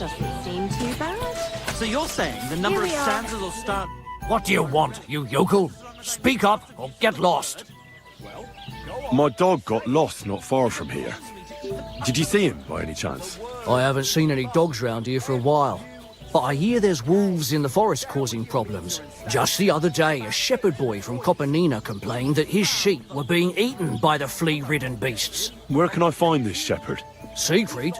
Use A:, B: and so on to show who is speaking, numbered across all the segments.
A: Doesn't seem too bad.
B: So you're saying the number of
A: Here we are.
B: stanzas will start...
C: What do you want, you yokel? Speak up or get lost.
D: My dog got lost not far from here. Did you see him, by any chance?
C: I haven't seen any dogs round here for a while. But I hear there's wolves in the forest causing problems. Just the other day, a shepherd boy from Copenina complained that his sheep were being eaten by the flea-ridden beasts.
D: Where can I find this shepherd?
C: Siegfried?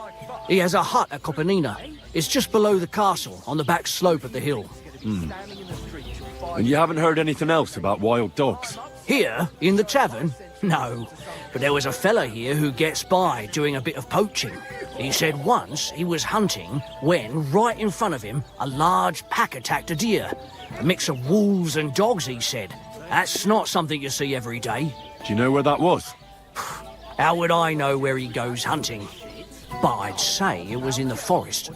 C: He has a hut at Copenina. It's just below the castle, on the back slope of the hill.
D: And you haven't heard anything else about wild dogs?
C: Here, in the tavern? No. But there was a fella here who gets by doing a bit of poaching. He said once he was hunting when, right in front of him, a large pack attacked a deer. A mix of wolves and dogs, he said. That's not something you see every day.
D: Do you know where that was?
C: How would I know where he goes hunting? But I'd say it was in the forest.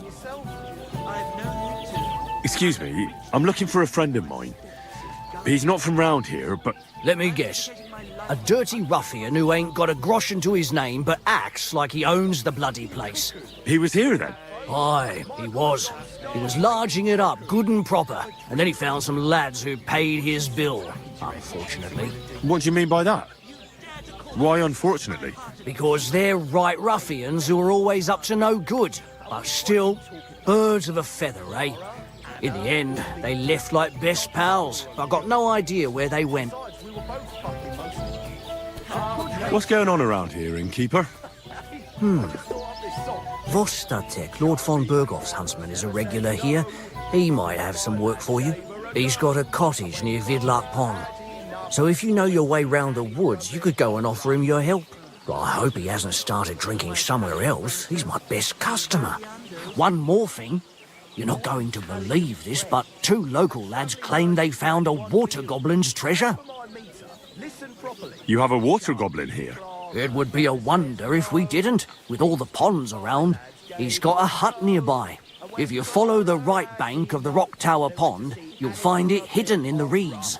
D: Excuse me, I'm looking for a friend of mine. He's not from round here, but...
C: Let me guess. A dirty ruffian who ain't got a groschen to his name but acts like he owns the bloody place.
D: He was here then?
C: Aye, he was. He was larging it up good and proper, and then he found some lads who paid his bill, unfortunately.
D: What do you mean by that? Why unfortunately?
C: Because they're right ruffians who are always up to no good. But still, birds of a feather, eh? In the end, they left like best pals. I've got no idea where they went.
D: What's going on around here, innkeeper?
C: Vostatek, Lord von Berghoff's huntsman, is a regular here. He might have some work for you. He's got a cottage near Vidlark Pond. So if you know your way round the woods, you could go and offer him your help. But I hope he hasn't started drinking somewhere else. He's my best customer. One more thing. You're not going to believe this, but 2 local lads claim they found a water goblin's treasure.
D: You have a water goblin here?
C: It would be a wonder if we didn't, with all the ponds around. He's got a hut nearby. If you follow the right bank of the Rock Tower Pond, you'll find it hidden in the reeds.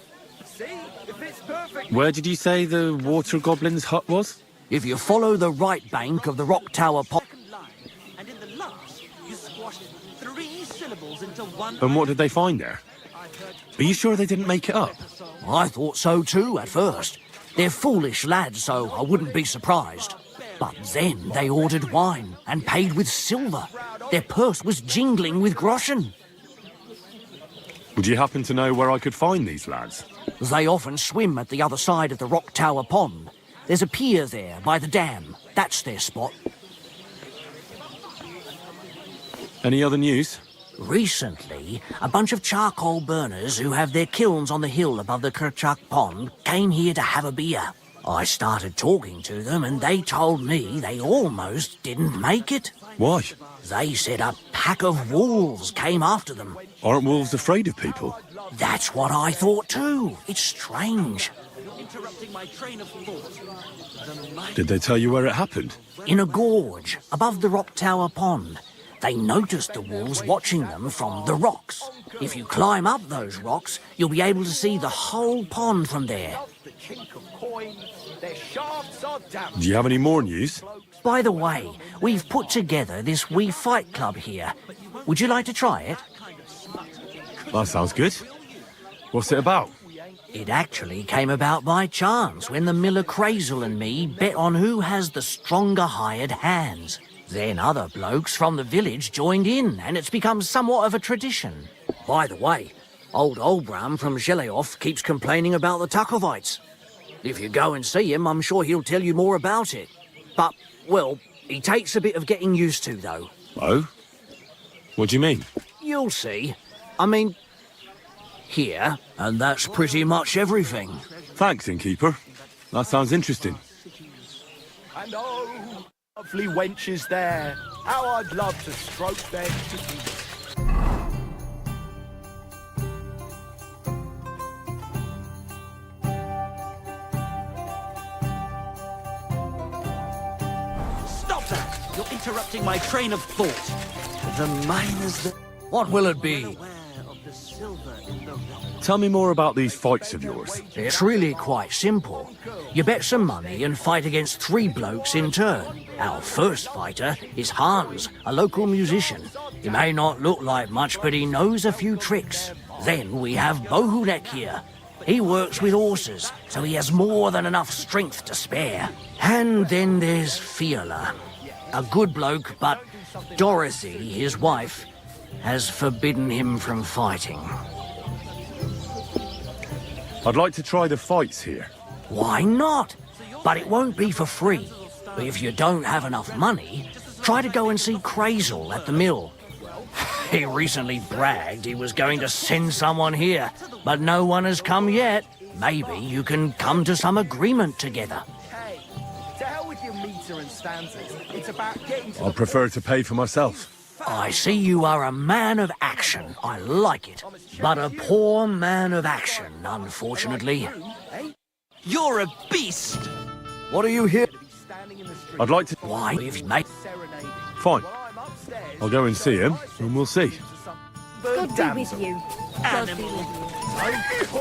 D: Where did you say the water goblin's hut was?
C: If you follow the right bank of the Rock Tower Pond...
B: And in the last, you squashed 3 syllables into one...
D: And what did they find there? Are you sure they didn't make it up?
C: I thought so too, at first. They're foolish lads, so I wouldn't be surprised. But then they ordered wine and paid with silver. Their purse was jingling with groschen.
D: Would you happen to know where I could find these lads?
C: They often swim at the other side of the Rock Tower Pond. There's a pier there by the dam. That's their spot.
D: Any other news?
C: Recently, a bunch of charcoal burners who have their kilns on the hill above the Kerchak Pond came here to have a beer. I started talking to them and they told me they almost didn't make it.
D: Why?
C: They said a pack of wolves came after them.
D: Aren't wolves afraid of people?
C: That's what I thought too. It's strange.
B: Interrupting my train of thought.
D: Did they tell you where it happened?
C: In a gorge above the Rock Tower Pond. They noticed the wolves watching them from the rocks. If you climb up those rocks, you'll be able to see the whole pond from there.
D: Do you have any more news?
C: By the way, we've put together this wee fight club here. Would you like to try it?
D: That sounds good. What's it about?
C: It actually came about by chance when the miller Crazel and me bet on who has the stronger hired hands. Then other blokes from the village joined in, and it's become somewhat of a tradition. By the way, old Olbram from Zheleov keeps complaining about the Takovites. If you go and see him, I'm sure he'll tell you more about it. But, well, he takes a bit of getting used to, though.
D: Oh? What do you mean?
C: You'll see. I mean, here, and that's pretty much everything.
D: Thanks, innkeeper. That sounds interesting.
E: And oh, lovely wenches there. How I'd love to stroke their titties.
B: Stop that! You're interrupting my train of thought. The miners that...
C: What will it be?
B: Aware of the silver in the rock.
D: Tell me more about these fights of yours.
C: It's really quite simple. You bet some money and fight against 3 blokes in turn. Our first fighter is Hans, a local musician. He may not look like much, but he knows a few tricks. Then we have Bohunek here. He works with horses, so he has more than enough strength to spare. And then there's Fiala. A good bloke, but Dorothy, his wife, has forbidden him from fighting.
D: I'd like to try the fights here.
C: Why not? But it won't be for free. But if you don't have enough money, try to go and see Crazel at the mill. He recently bragged he was going to send someone here, but no one has come yet. Maybe you can come to some agreement together.
E: Hey, to hell with your meter and stanzas. It's about getting to
D: I'll prefer to pay for myself.
C: I see you are a man of action. I like it. But a poor man of action, unfortunately.
B: You're a beast!
D: What are you here?
E: standing in the street.
D: I'd like to...
C: Why, if mate,
E: Serenading.
D: Fine.
E: While I'm upstairs,
D: I'll go and see him, and we'll see.
A: God be with you. God be with you.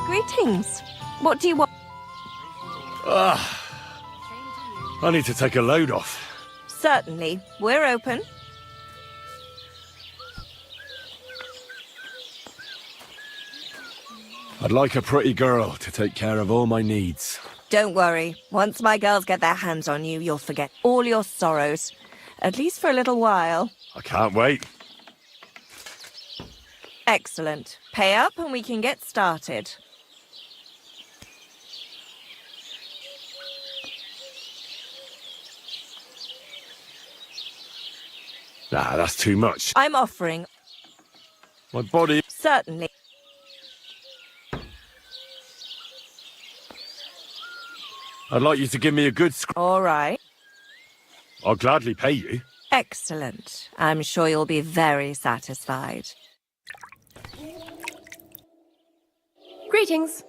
A: Greetings. What do you want?
D: I need to take a load off.
A: Certainly. We're open.
D: I'd like a pretty girl to take care of all my needs.
A: Don't worry. Once my girls get their hands on you, you'll forget all your sorrows. At least for a little while.
D: I can't wait.
A: Excellent. Pay up and we can get started.
D: Nah, that's too much.
A: I'm offering.
D: My body...
A: Certainly.
D: I'd like you to give me a good
A: All right.
D: I'll gladly pay you.
A: Excellent. I'm sure you'll be very satisfied.
F: Greetings.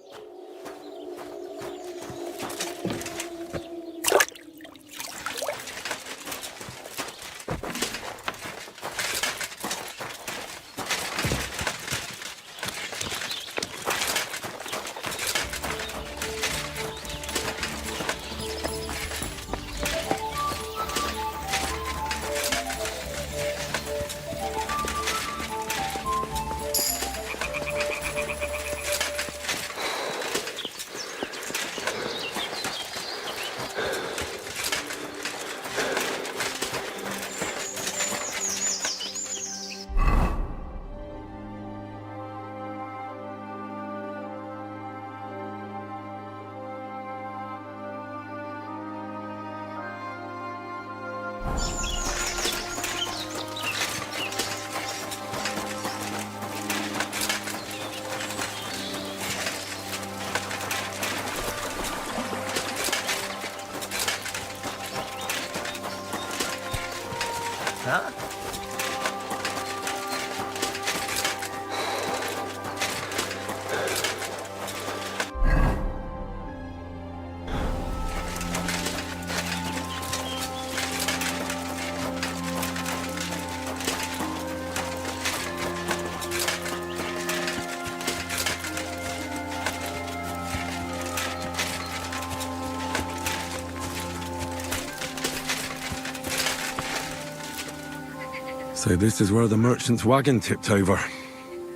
D: So this is where the merchant's wagon tipped over.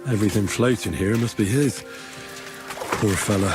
D: Everything floating here must be his. Poor fella.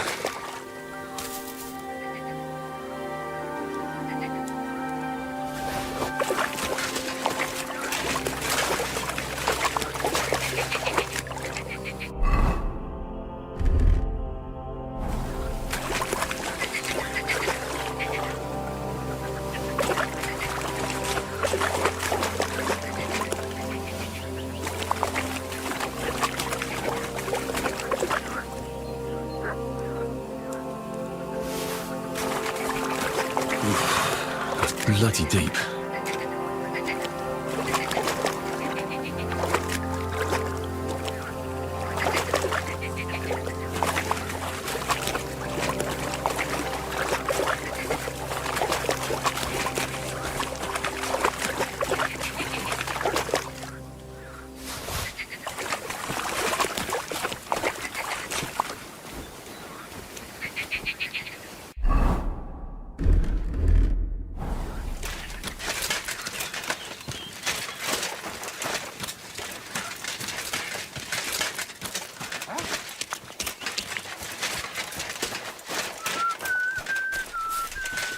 D: Bloody deep.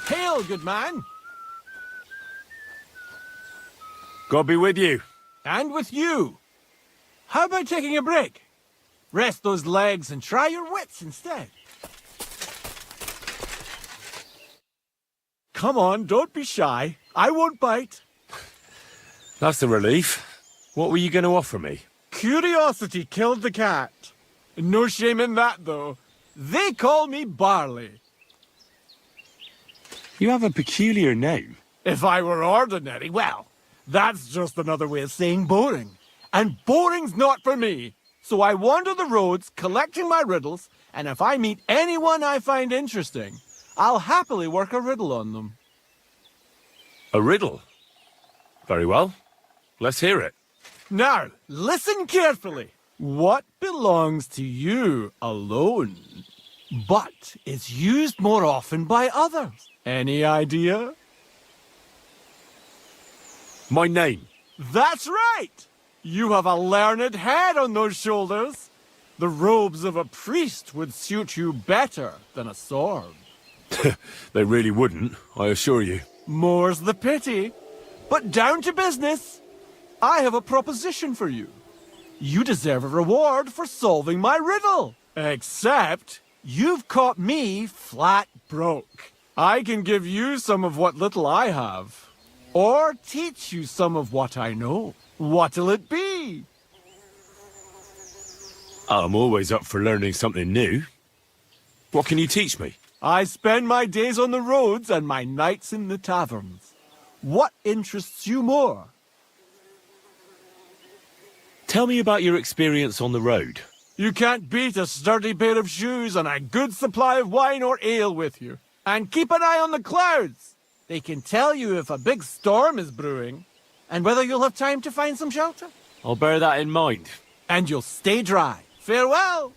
E: Hail, good man.
D: God be with you.
E: And with you. How about taking a break? Rest those legs and try your wits instead. Come on, don't be shy. I won't bite.
D: That's a relief. What were you going to offer me?
E: Curiosity killed the cat. No shame in that, though. They call me Barley.
D: You have a peculiar name.
E: If I were ordinary, well, that's just another way of saying boring. And boring's not for me. So I wander the roads collecting my riddles, and if I meet anyone I find interesting, I'll happily work a riddle on them.
D: A riddle? Very well. Let's hear it.
E: Now, listen carefully. What belongs to you alone, but is used more often by others? Any idea?
D: My name.
E: That's right! You have a learned head on those shoulders. The robes of a priest would suit you better than a sword.
D: They really wouldn't, I assure you.
E: More's the pity. But down to business. I have a proposition for you. You deserve a reward for solving my riddle. Except, you've caught me flat broke. I can give you some of what little I have. Or teach you some of what I know. What'll it be?
D: I'm always up for learning something new. What can you teach me?
E: I spend my days on the roads and my nights in the taverns. What interests you more?
D: Tell me about your experience on the road.
E: You can't beat a sturdy pair of shoes and a good supply of wine or ale with you. And keep an eye on the clouds. They can tell you if a big storm is brewing and whether you'll have time to find some shelter.
D: I'll bear that in mind.
E: And you'll stay dry. Farewell!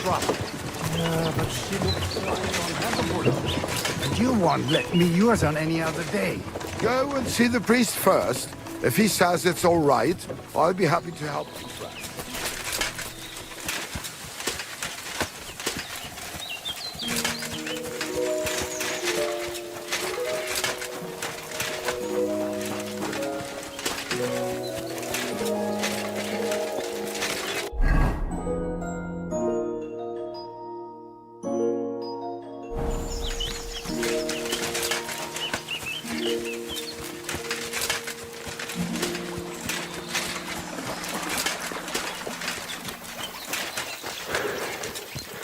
F: trouble.
G: But she looks unhandleable.
F: And you won't let me use on any other day.
H: Go and see the priest first. If he says it's all right, I'll be happy to help you.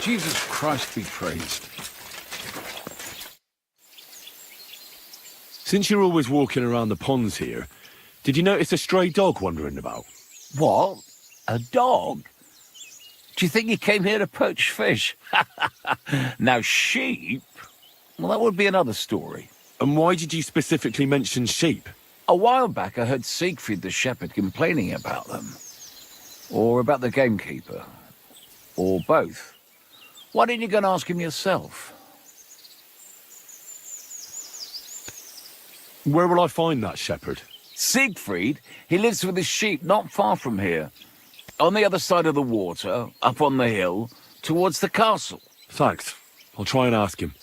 G: Jesus Christ be praised.
D: Since you're always walking around the ponds here, did you notice a stray dog wandering about?
G: What? A dog? Do you think he came here to poach fish? Now, sheep? Well, that would be another story.
D: And why did you specifically mention sheep?
G: A while back, I heard Siegfried the shepherd complaining about them. Or about the gamekeeper. Or both. Why didn't you go and ask him yourself?
D: Where will I find that shepherd?
G: Siegfried? He lives with his sheep not far from here. On the other side of the water, up on the hill, towards the castle.
D: Thanks. I'll try and ask him.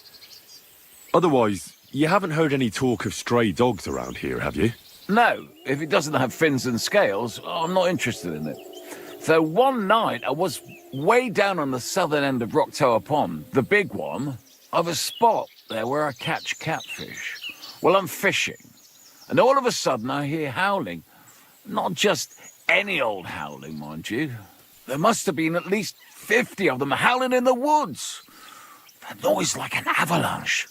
D: Otherwise, you haven't heard any talk of stray dogs around here, have you?
G: No, if it doesn't have fins and scales, I'm not interested in it. Though one night I was way down on the southern end of Rock Tower Pond, the big one, I've a spot there where I catch catfish. Well, I'm fishing, and all of a sudden I hear howling. Not just any old howling, mind you. There must have been at least 50 of them howling in the woods. A noise like an avalanche.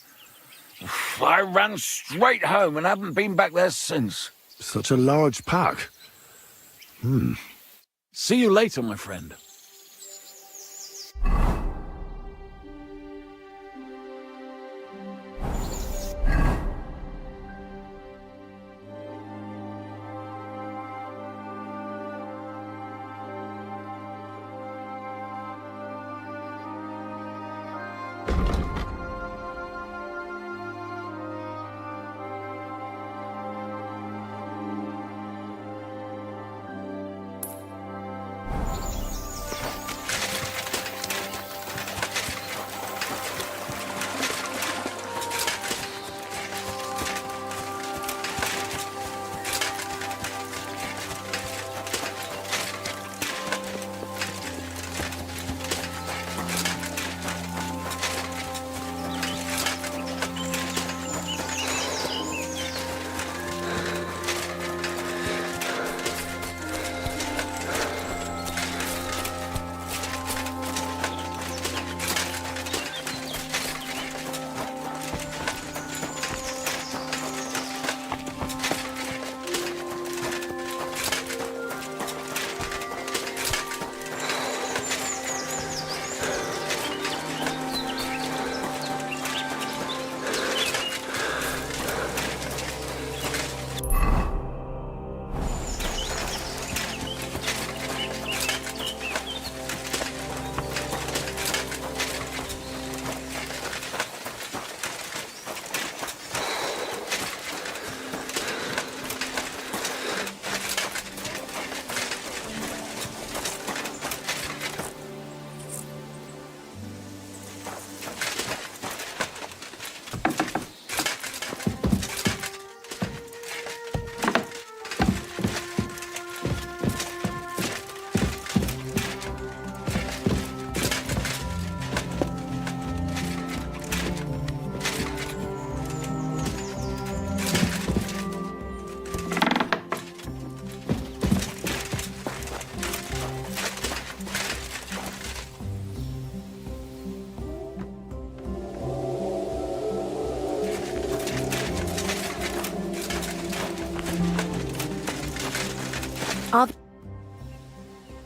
G: I ran straight home and haven't been back there since.
D: Such a large pack.
G: See you later, my friend.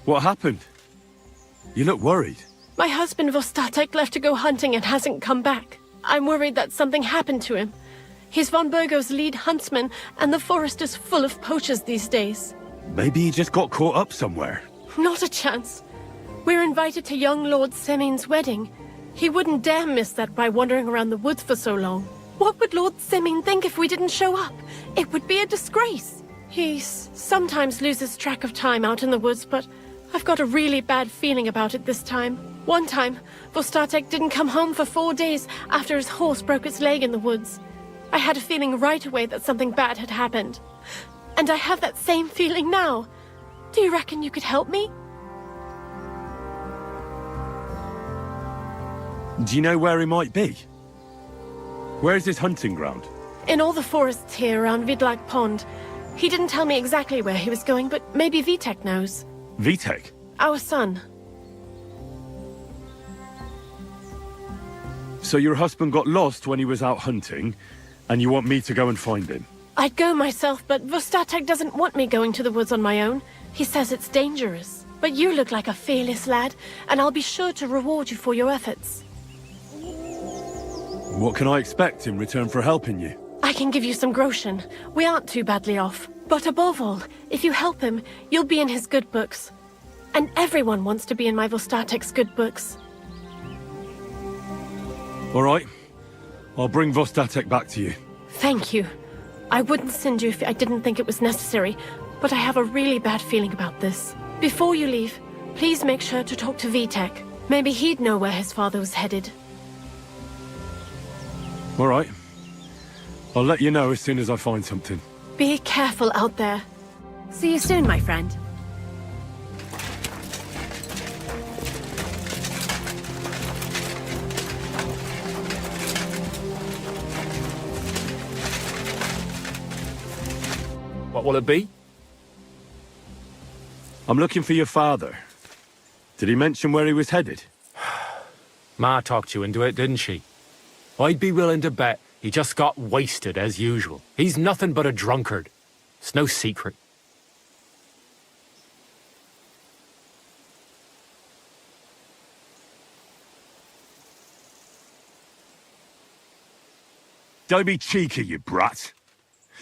D: What happened? You look worried.
I: My husband Vostatek left to go hunting and hasn't come back. I'm worried that something happened to him. He's von Burgo's lead huntsman, and the forest is full of poachers these days.
D: Maybe he just got caught up somewhere.
I: Not a chance. We're invited to young Lord Semin's wedding. He wouldn't dare miss that by wandering around the woods for so long. What would Lord Semin think if we didn't show up? It would be a disgrace. He sometimes loses track of time out in the woods, but I've got a really bad feeling about it this time. One time, Vostatek didn't come home for 4 days after his horse broke its leg in the woods. I had a feeling right away that something bad had happened. And I have that same feeling now. Do you reckon you could help me?
D: Do you know where he might be? Where's his hunting ground?
I: In all the forests here around Vidlag Pond. He didn't tell me exactly where he was going, but maybe Vitek knows.
D: Vitek?
I: Our son.
D: So your husband got lost when he was out hunting, and you want me to go and find him?
I: I'd go myself, but Vostatek doesn't want me going to the woods on my own. He says it's dangerous. But you look like a fearless lad, and I'll be sure to reward you for your efforts.
D: What can I expect in return for helping you?
I: I can give you some groschen. We aren't too badly off. But above all, if you help him, you'll be in his good books. And everyone wants to be in my Vostatek's good books.
D: All right. I'll bring Vostatek back to you.
I: Thank you. I wouldn't send you if I didn't think it was necessary, but I have a really bad feeling about this. Before you leave, please make sure to talk to Vitek. Maybe he'd know where his father was headed.
D: All right. I'll let you know as soon as I find something.
I: Be careful out there.
A: See you soon, my friend.
E: What will it be?
D: I'm looking for your father. Did he mention where he was headed?
J: Ma talked you into it, didn't she? I'd be willing to bet he just got wasted as usual. He's nothing but a drunkard. It's no secret.
D: Don't be cheeky, you brat.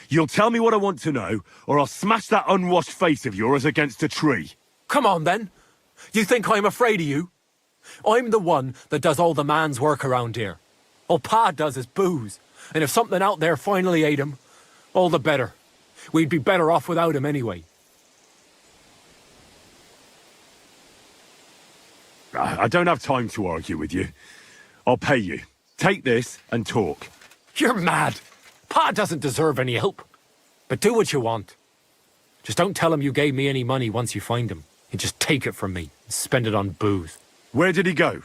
D: You'll tell me what I want to know, or I'll smash that unwashed face of yours against a tree.
J: Come on, then. You think I'm afraid of you? I'm the one that does all the man's work around here. All Pa does is booze. And if something out there finally ate him, all the better. We'd be better off without him anyway.
D: I don't have time to argue with you. I'll pay you. Take this and talk.
J: You're mad. Pa doesn't deserve any help. But do what you want. Just don't tell him you gave me any money once you find him. He'd just take it from me and spend it on booze.
D: Where did he go?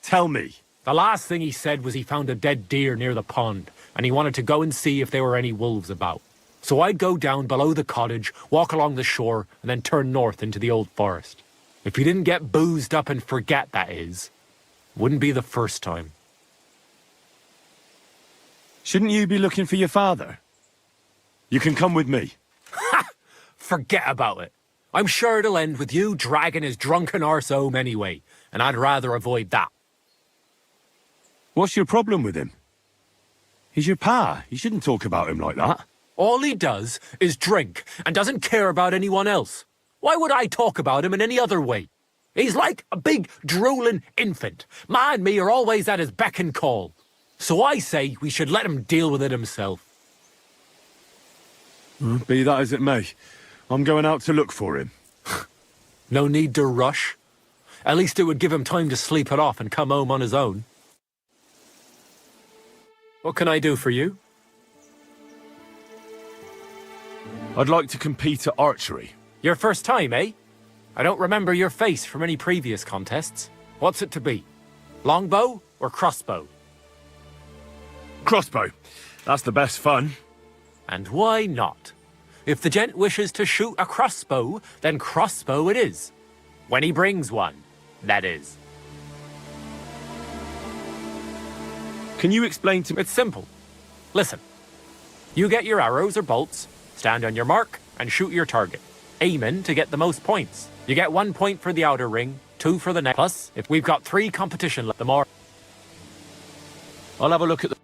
D: Tell me.
J: The last thing he said was he found a dead deer near the pond, and he wanted to go and see if there were any wolves about. So I'd go down below the cottage, walk along the shore, and then turn north into the old forest. If he didn't get boozed up and forget, that is. Wouldn't be the first time.
D: Shouldn't you be looking for your father? You can come with me.
J: Ha! Forget about it. I'm sure it'll end with you dragging his drunken arse home anyway, and I'd rather avoid that.
D: What's your problem with him? He's your pa. You shouldn't talk about him like that.
J: All he does is drink and doesn't care about anyone else. Why would I talk about him in any other way? He's like a big, drooling infant. Ma and me are always at his beck and call. So I say we should let him deal with it himself.
D: Be that as it may, I'm going out to look for him.
J: No need to rush. At least it would give him time to sleep it off and come home on his own. What can I do for you?
D: I'd like to compete at archery.
J: Your first time, eh? I don't remember your face from any previous contests. What's it to be? Longbow or crossbow?
D: Crossbow. That's the best fun.
J: And why not? If the gent wishes to shoot a crossbow, then crossbow it is. When he brings one, that is.
D: Can you explain to me?
J: It's simple. Listen. You get your arrows or bolts, stand on your mark, and shoot your target. Aiming to get the most points. You get 1 point for the outer ring, 2 for the neck. Plus, if we've got 3 competition, the more...
D: I'll have a look at the...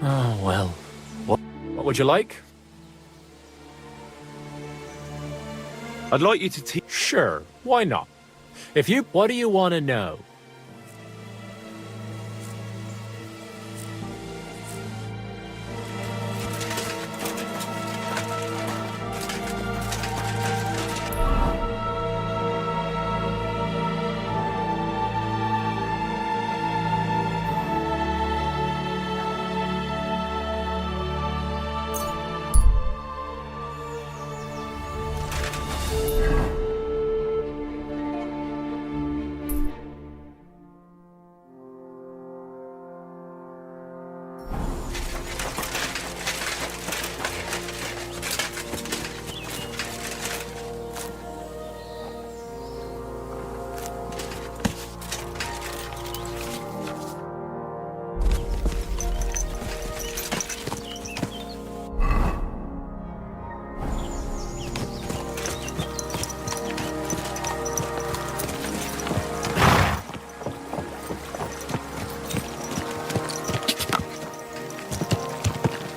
J: Oh, well. What would you like?
E: I'd like you to teach.
J: Sure, why not? What do you want to know?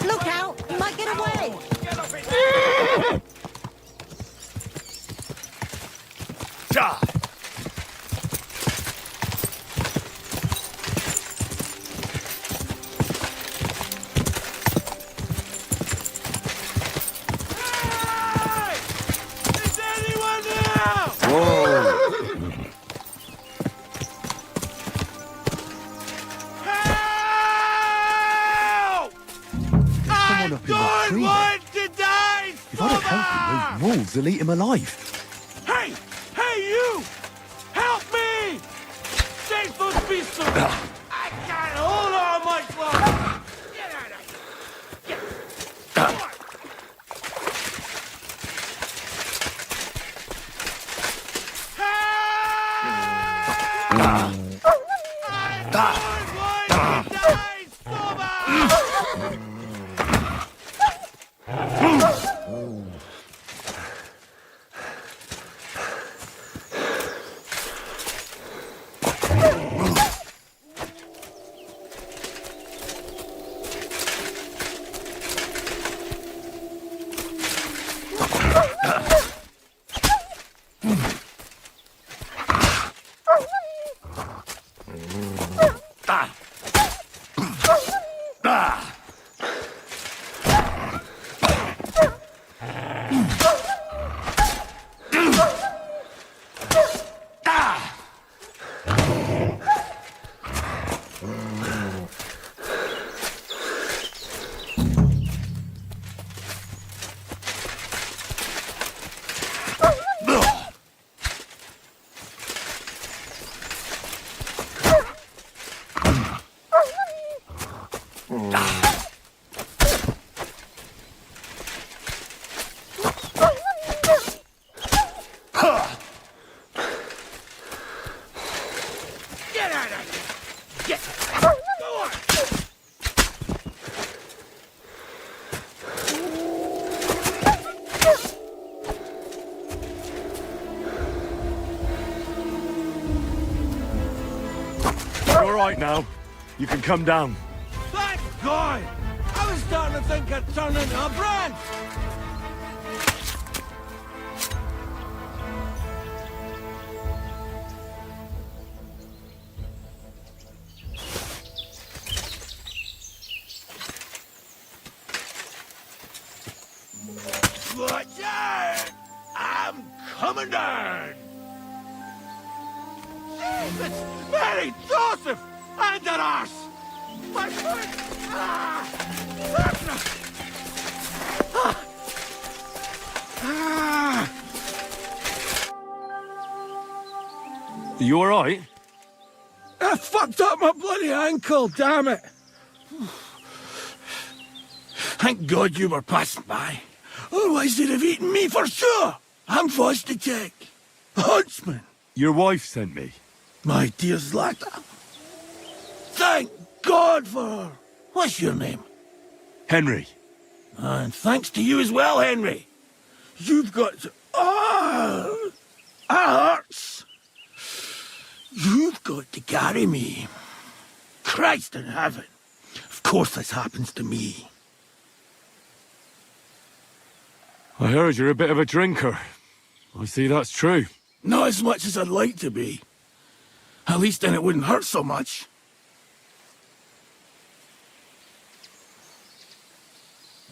A: Look out! You might get away!
E: Is anyone there? Help!
F: Someone up in that tree there.
E: Want to die!
F: If I don't help him, those wolves will eat him alive.
E: Hey! Hey, you! Help me! Save those beasts! I can't hold on much longer! Get out of here! Come on! Get out of here! Get! Go on!
D: You're all right now. You can come down.
E: Thank God! I was starting to think I'd turn into a branch! Watch out! I'm coming down! Jesus! Mary Joseph! And an arse! My foot! Ah! Ah!
D: You all right?
E: I fucked up my bloody ankle, damn it! Thank God you were passing by. Otherwise they'd have eaten me for sure. I'm forced to check. Huntsman.
D: Your wife sent me.
E: My dear Zlata. Thank God for her. What's your name?
D: Henry.
E: And thanks to you as well, Henry. You've got to... Oh! That hurts. You've got to carry me. Christ in heaven. Of course this happens to me.
D: I heard you're a bit of a drinker. I see that's true.
E: Not as much as I'd like to be. At least then it wouldn't hurt so much.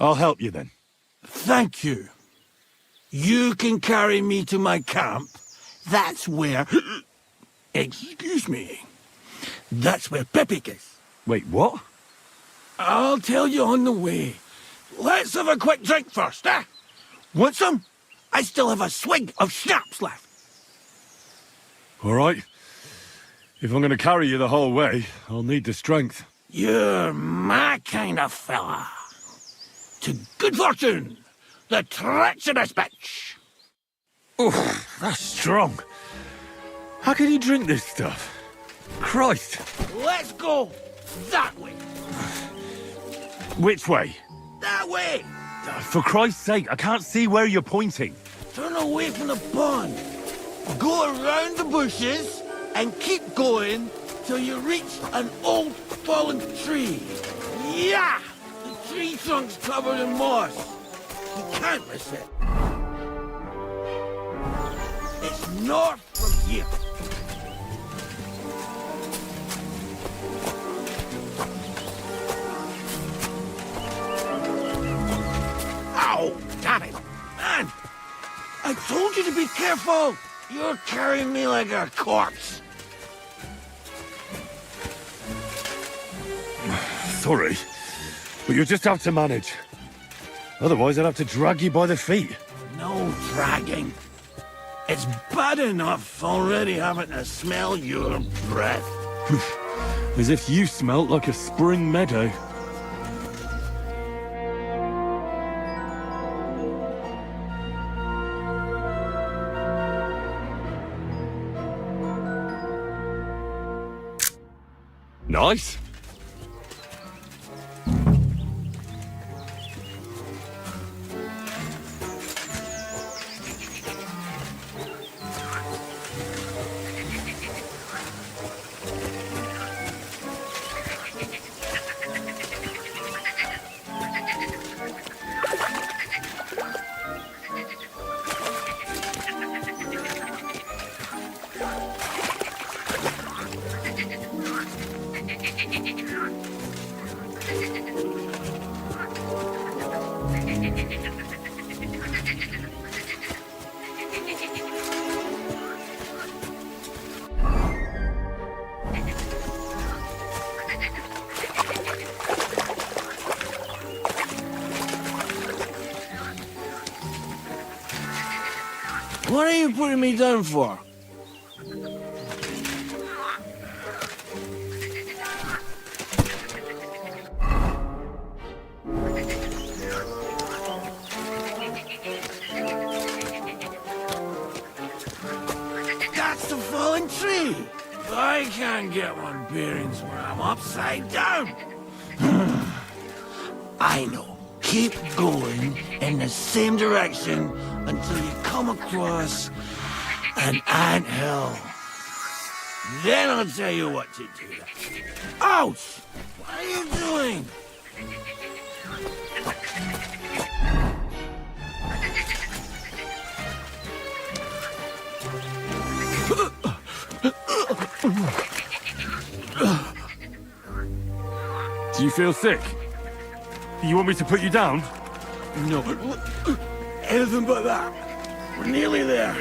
D: I'll help you then.
E: Thank you. You can carry me to my camp. That's where... Excuse me. That's where Pepik is.
D: Wait, what?
E: I'll tell you on the way. Let's have a quick drink first, eh? Want some? I still have a swig of schnapps left.
D: All right. If I'm going to carry you the whole way, I'll need the strength.
E: You're my kind of fella. To good fortune, the treacherous bitch.
D: Oof, that's strong. How can you drink this stuff? Christ.
E: Let's go that way.
D: Which way?
E: That way.
D: For Christ's sake, I can't see where you're pointing.
E: Turn away from the pond. Go around the bushes and keep going till you reach an old fallen tree. Yeah! The tree trunk's covered in moss. You can't miss it. It's north from here. Ow! Damn it! Man! I told you to be careful! You're carrying me like a corpse.
D: Sorry, but you'll just have to manage. Otherwise, I'd have to drag you by the feet.
E: No dragging. It's bad enough already having to smell your breath.
D: As if you smelt like a spring meadow. Nice.
E: What are you putting me down for? That's the fallen tree. I can't get one bearings where I'm upside down. I know. Keep going in the same direction until you come across an anthill. Then I'll tell you what to do. Ouch! What are you doing?
D: Do you feel sick? You want me to put you down?
E: No. Anything but that. We're nearly there.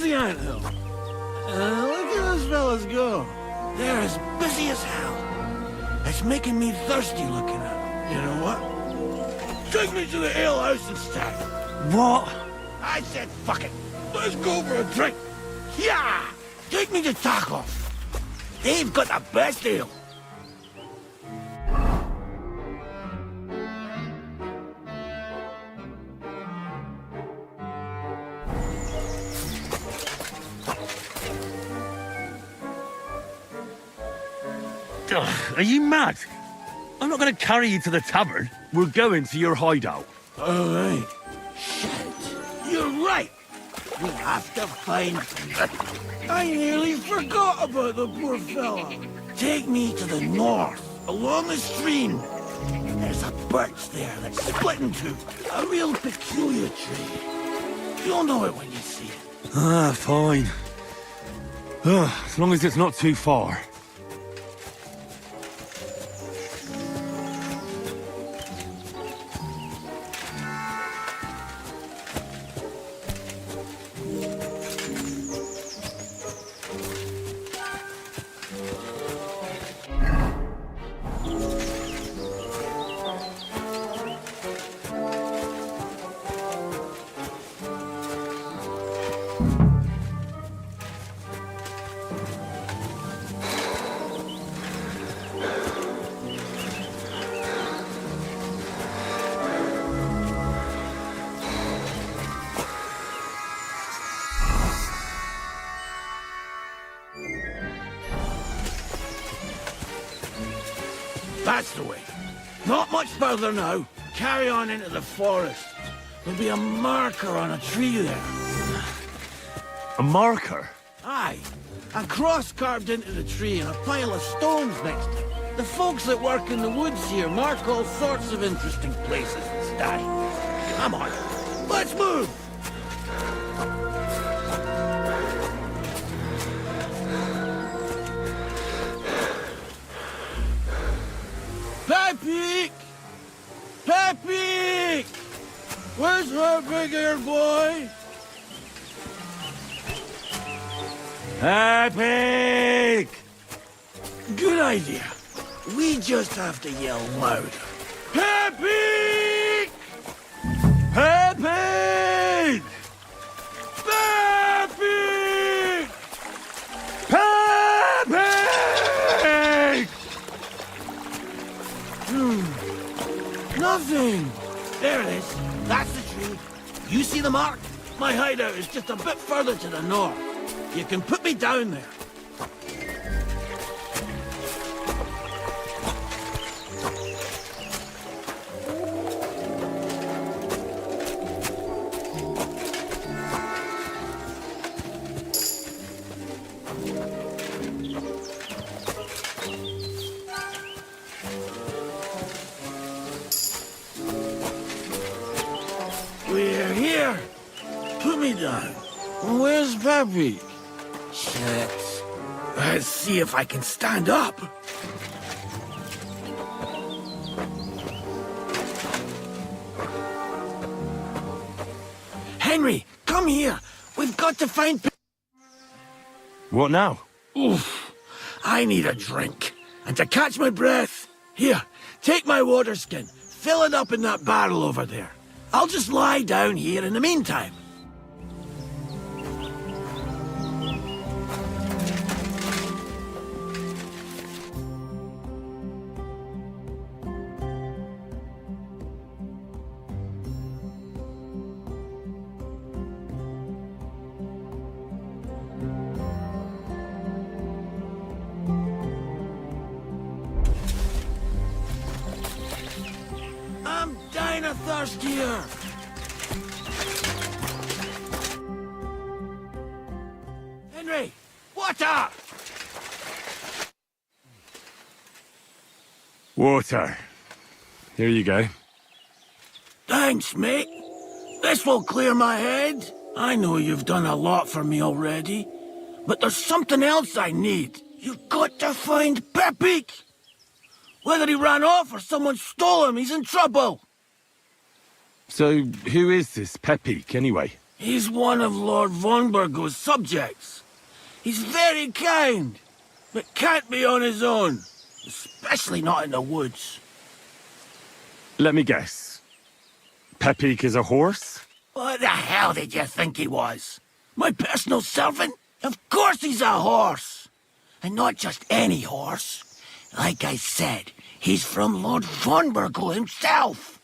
B: easy, anthill. Look at those fellas go. They're as busy as hell. It's making me thirsty looking at them. You know what? Take me to the ale house instead.
E: What?
B: I said fuck it. Let's go for a drink. Yeah! Take me to Taco. They've got the best ale.
E: Are you mad? I'm not going to carry you to the tavern. We're going to your hideout.
B: All right. Shit. You're right. We have to find... I nearly forgot about the poor fella. Take me to the north, along the stream. There's a birch there that's split in two. A real peculiar tree. You'll know it when you see it.
E: Ah, fine. As long as it's not too far.
B: That's the way. Not much further now. Carry on into the forest. There'll be a marker on a tree there.
E: A marker?
B: Aye. A cross carved into the tree and a pile of stones next to it. The folks that work in the woods here mark all sorts of interesting places and stuff. Come on. Let's move! Pepe! Pepe! Where's our big-eared boy?
E: Epic!
B: Good idea. We just have to yell louder. Pepe!
E: Epic!
B: Pepe!
E: Epic!
B: Nothing. There it is. That's the tree. You see the mark? My hideout is just a bit further to the north. You can put me down there. We're here. Put me down. Where's Pepe? Shit. Let's see if I can stand up. Henry, come here. We've got to find
E: What now?
B: Oof. I need a drink. And to catch my breath, here, take my water skin. Fill it up in that barrel over there. I'll just lie down here in the meantime. I'm dying of thirst here. Henry, water!
E: Water. Here you go.
B: Thanks, mate. This will clear my head. I know you've done a lot for me already, but there's something else I need. You've got to find Pepe. Whether he ran off or someone stole him, he's in trouble.
E: So, who is this Pepe, anyway?
B: He's one of Lord Vonbergo's subjects. He's very kind, but can't be on his own, especially not in the woods.
D: Let me guess. Pepik is a horse?
B: What the hell did you think he was? My personal servant? Of course he's a horse. And not just any horse. Like I said, he's from Lord Vonbergo himself.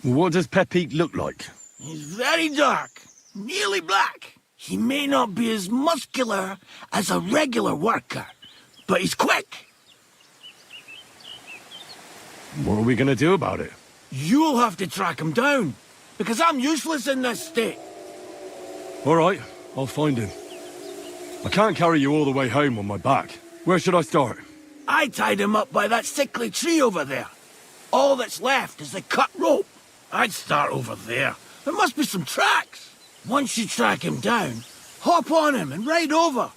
D: What does Pepik look like?
B: He's very dark, nearly black. He may not be as muscular as a regular worker, but he's quick.
D: What are we gonna do about it?
B: You'll have to track him down, because I'm useless in this state.
D: All right, I'll find him. I can't carry you all the way home on my back. Where should I start?
B: I tied him up by that sickly tree over there. All that's left is the cut rope. I'd start over there. There must be some tracks. Once you track him down, hop on him and ride over.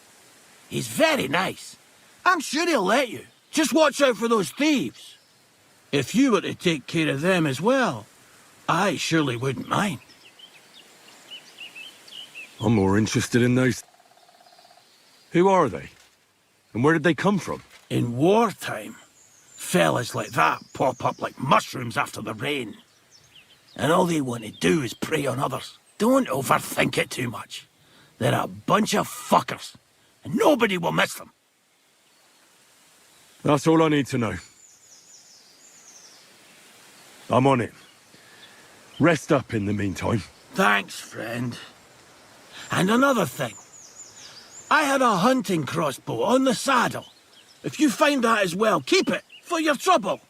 B: He's very nice. I'm sure he'll let you. Just watch out for those thieves. If you were to take care of them as well, I surely wouldn't mind.
D: I'm more interested in those... Who are they? And where did they come from?
B: In wartime, fellas like that pop up like mushrooms after the rain. And all they want to do is prey on others. Don't overthink it too much. They're a bunch of fuckers, and nobody will miss them.
D: That's all I need to know. I'm on it. Rest up in the meantime.
B: Thanks, friend. And another thing. I had a hunting crossbow on the saddle. If you find that as well, keep it for your trouble.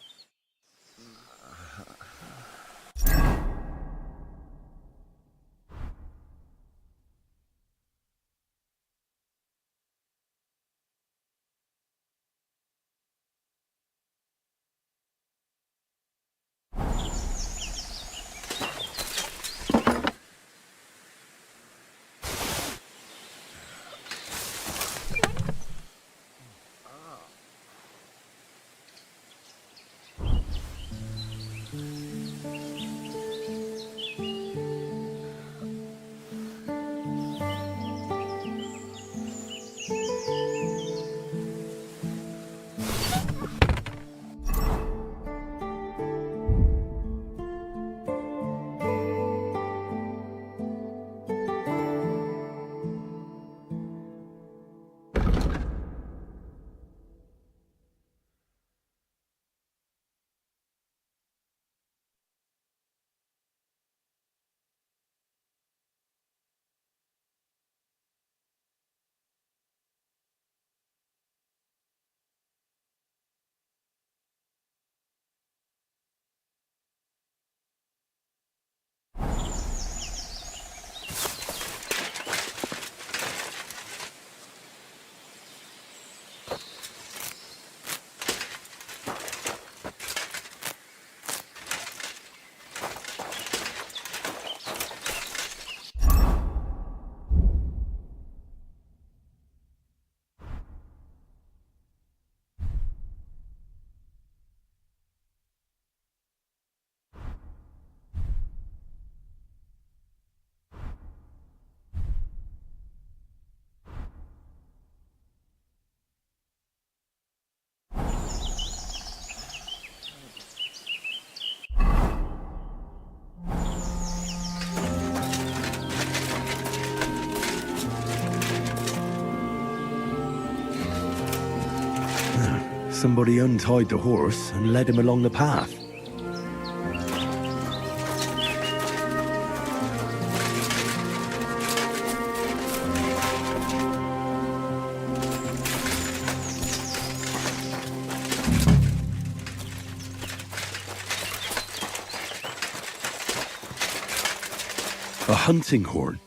F: Somebody untied the horse and led him along the path. A hunting horn.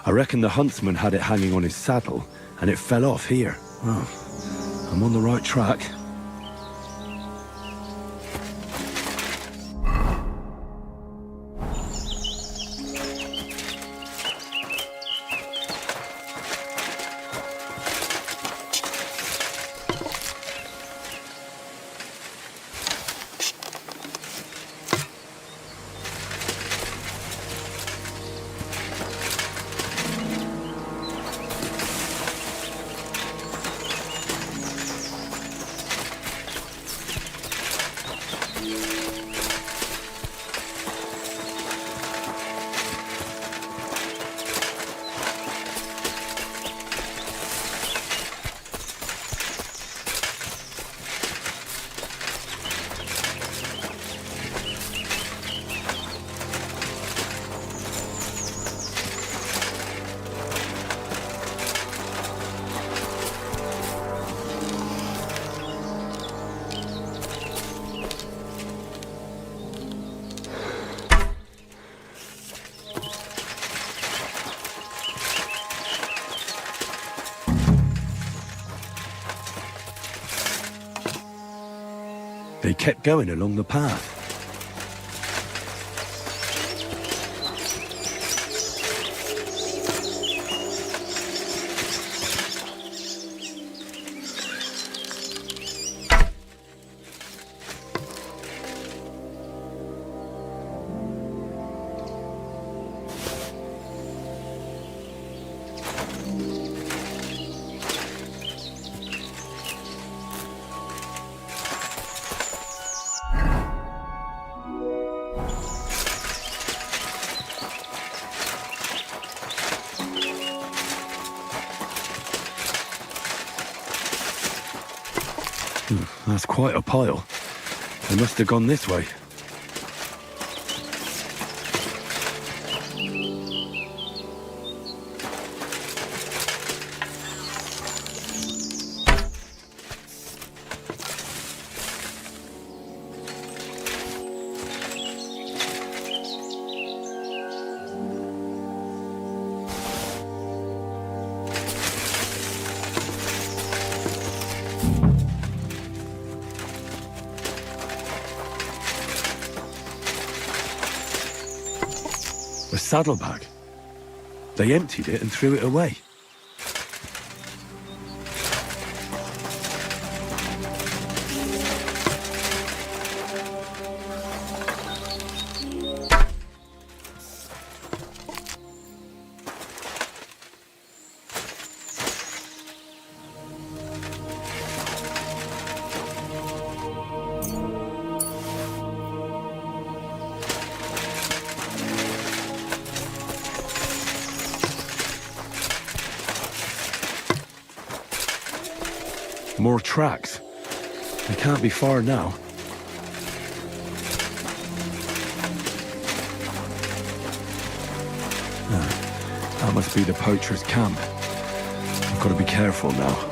F: I reckon the huntsman had it hanging on his saddle, and it fell off here. Oh, I'm on the right track. They kept going along the path. That's quite a pile. They must have gone this way. A saddlebag. They emptied it and threw it away. More tracks. They can't be far now. That must be the poacher's camp. I've got to be careful now.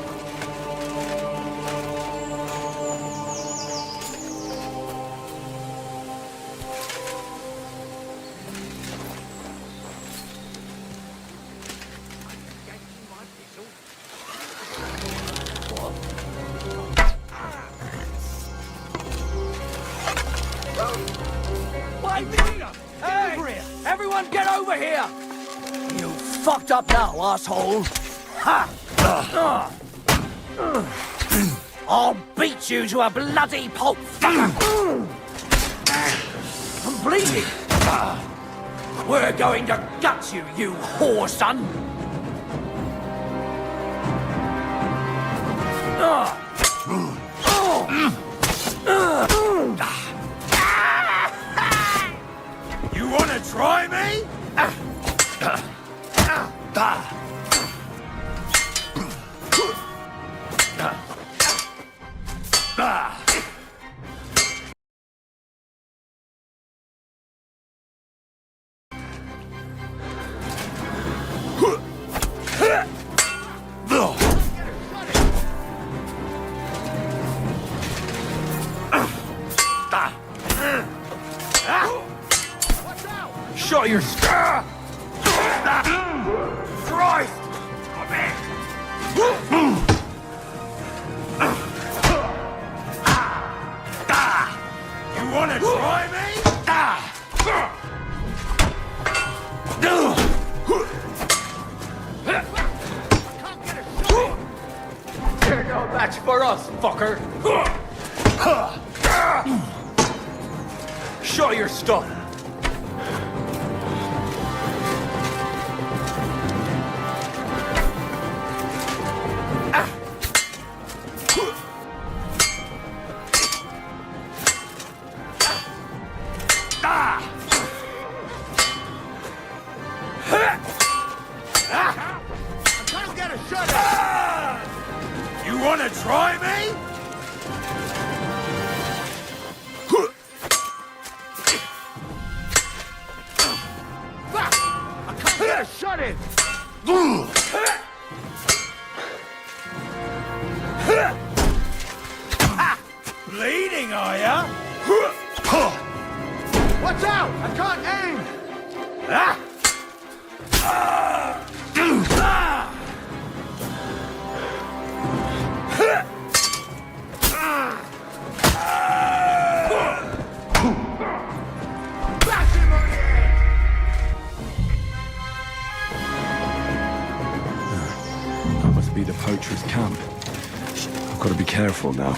C: Hey! Everyone get over here! You fucked up now, asshole! Ha! I'll beat you to a bloody pulp, fucker! I'm bleeding! We're going to gut you, you whore son!
B: You wanna try me?
C: Show your scar!
B: Christ! You wanna try me?
J: Here, no match for us, fucker! Show your stuff!
B: try me? I can't get a shot in! Bleeding, are ya? Watch out! I can't aim! Bash him on the head!
F: That must be the poacher's camp. I've got to be careful now.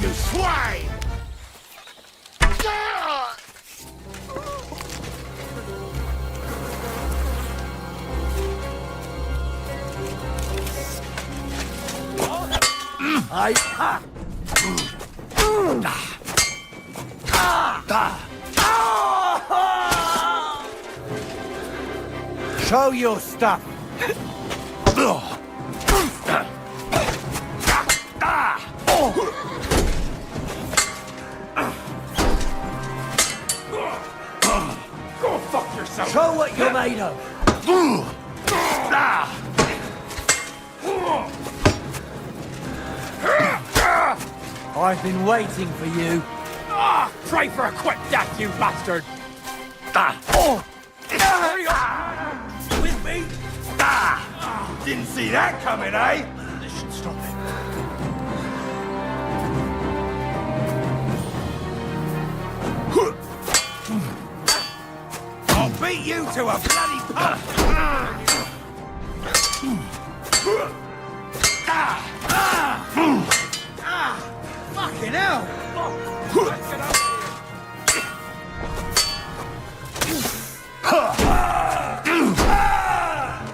B: You swine!
E: Show your stuff.
B: Go fuck yourself!
E: Show what you're made of. I've been waiting for you.
J: Try for a quick death, you bastard!
B: With me? Didn't see that coming, eh? This should stop it. I'll beat you to a bloody pulp! Fucking hell!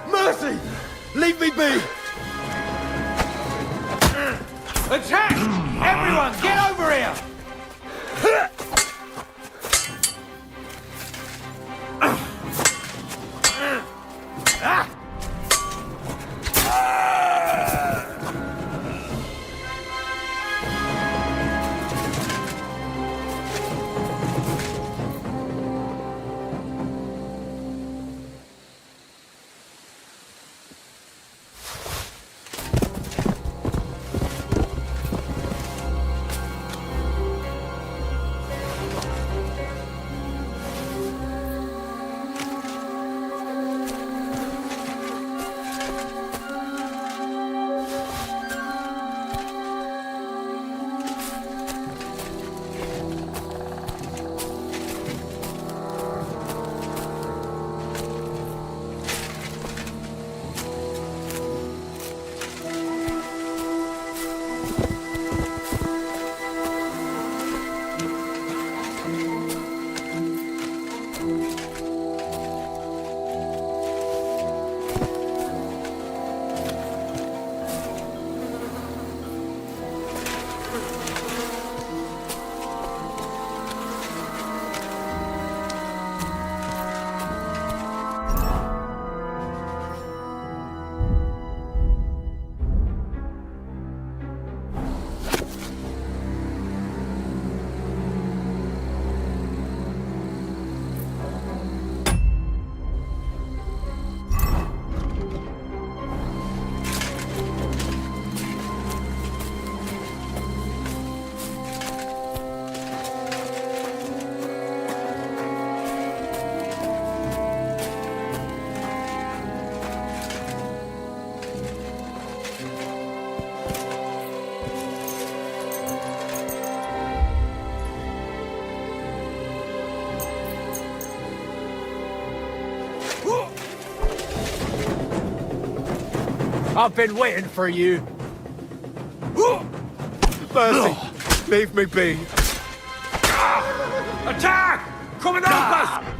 B: Mercy! Leave me be! Attack! Everyone, get over here!
J: I've been waiting for you.
E: Mercy, leave me be. Attack! Come and help us!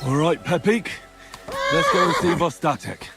D: All right, Pepik. Let's go and see Vostatek.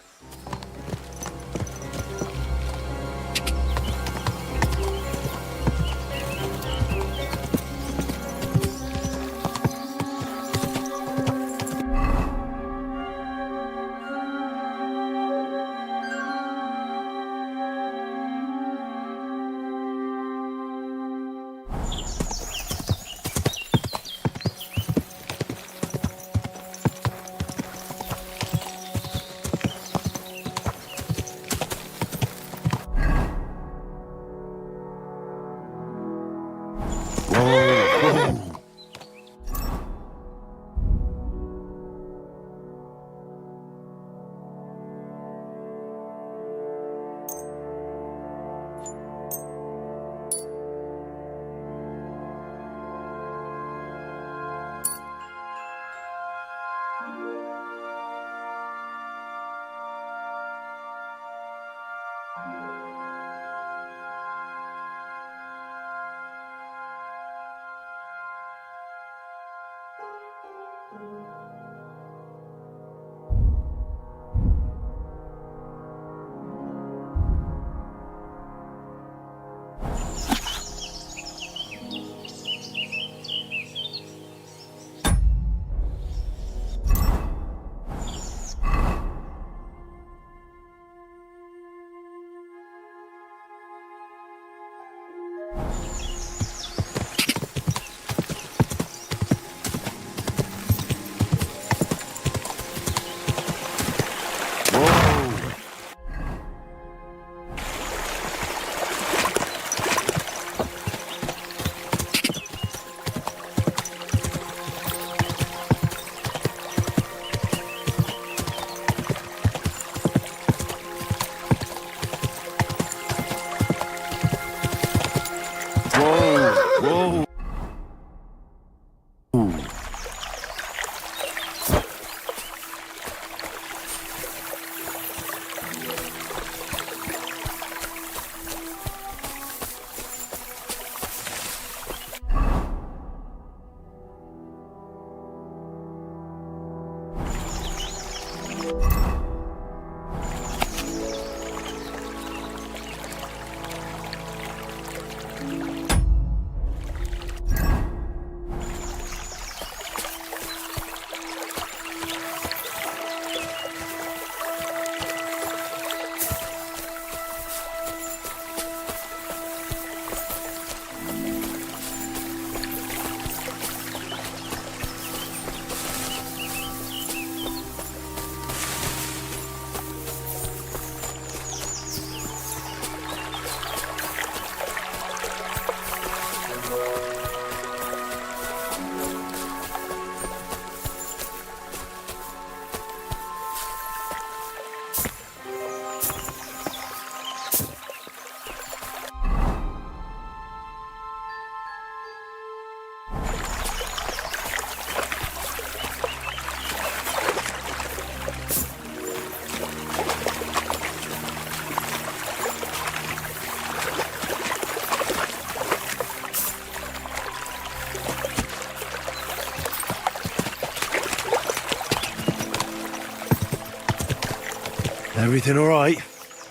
F: Everything all right?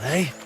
F: Eh?